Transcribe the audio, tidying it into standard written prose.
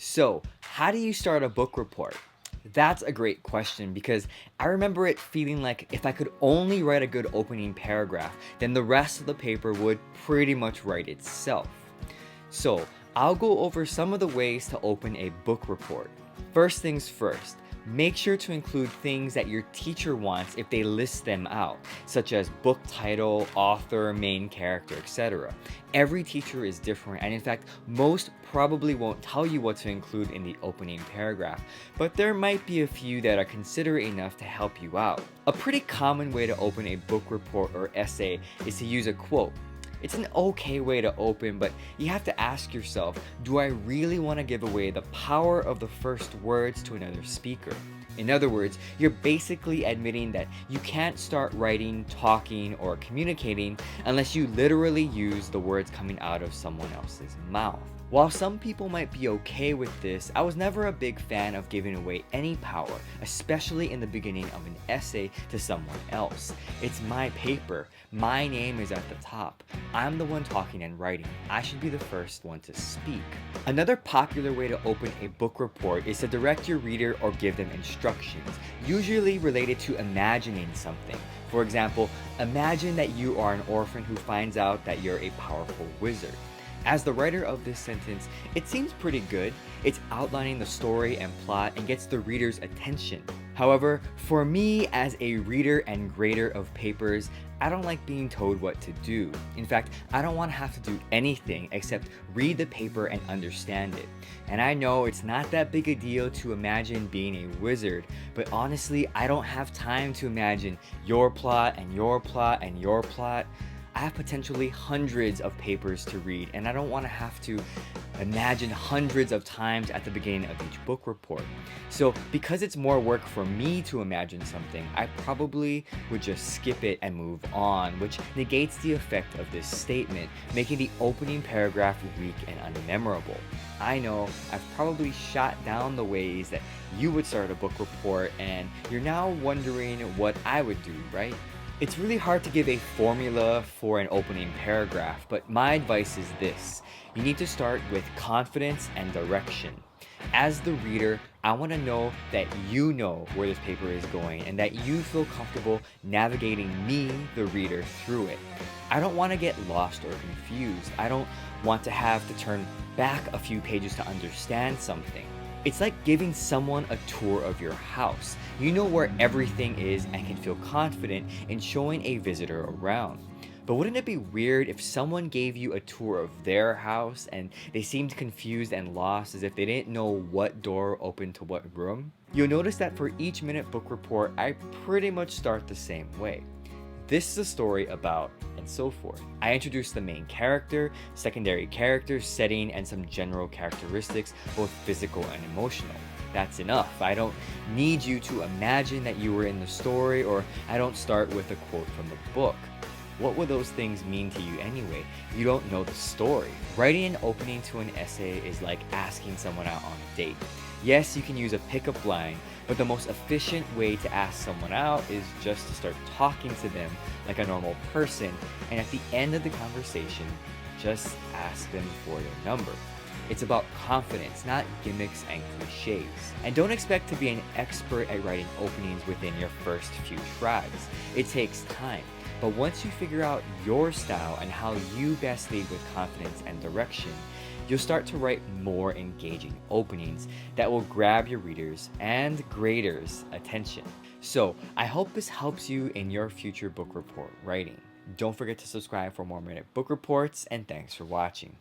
So, how do you start a book report? That's a great question because I remember it feeling like if I could only write a good opening paragraph, then the rest of the paper would pretty much write itself. So, I'll go over some of the ways to open a book report. First things first, make sure to include things that your teacher wants if they list them out, such as book title, author, main character, etc. Every teacher is different, and in fact, most probably won't tell you what to include in the opening paragraph, but there might be a few that are considerate enough to help you out. A pretty common way to open a book report or essay is to use a quote. It's an okay way to open, but you have to ask yourself, do I really want to give away the power of the first words to another speaker? In other words, you're basically admitting that you can't start writing, talking, or communicating unless you literally use the words coming out of someone else's mouth. While some people might be okay with this, I was never a big fan of giving away any power, especially in the beginning of an essay to someone else. It's my paper. My name is at the top. I'm the one talking and writing. I should be the first one to speak. Another popular way to open a book report is to direct your reader or give them instructions, usually related to imagining something. For example, imagine that you are an orphan who finds out that you're a powerful wizard. As the writer of this sentence, it seems pretty good. It's outlining the story and plot and gets the reader's attention. However, for me as a reader and grader of papers, I don't like being told what to do. In fact, I don't want to have to do anything except read the paper and understand it. And I know it's not that big a deal to imagine being a wizard, but honestly, I don't have time to imagine your plot and your plot and your plot. I have potentially hundreds of papers to read, and I don't want to have to imagine hundreds of times at the beginning of each book report. So, because it's more work for me to imagine something, I probably would just skip it and move on, which negates the effect of this statement, making the opening paragraph weak and unmemorable. I know I've probably shot down the ways that you would start a book report, and you're now wondering what I would do, right? It's really hard to give a formula for an opening paragraph, but my advice is this. You need to start with confidence and direction. As the reader, I want to know that you know where this paper is going and that you feel comfortable navigating me, the reader, through it. I don't want to get lost or confused. I don't want to have to turn back a few pages to understand something. It's like giving someone a tour of your house. You know where everything is and can feel confident in showing a visitor around. But wouldn't it be weird if someone gave you a tour of their house and they seemed confused and lost as if they didn't know what door opened to what room? You'll notice that for each minute book report, I pretty much start the same way. This is a story about, and so forth. I introduce the main character, secondary characters, setting, and some general characteristics, both physical and emotional. That's enough. I don't need you to imagine that you were in the story, or I don't start with a quote from the book. What would those things mean to you anyway? You don't know the story. Writing an opening to an essay is like asking someone out on a date. Yes, you can use a pickup line, but the most efficient way to ask someone out is just to start talking to them like a normal person, and at the end of the conversation, just ask them for their number. It's about confidence, not gimmicks and cliches. And don't expect to be an expert at writing openings within your first few tries. It takes time. But once you figure out your style and how you best lead with confidence and direction, you'll start to write more engaging openings that will grab your readers and graders' attention. So, I hope this helps you in your future book report writing. Don't forget to subscribe for more minute book reports, and thanks for watching.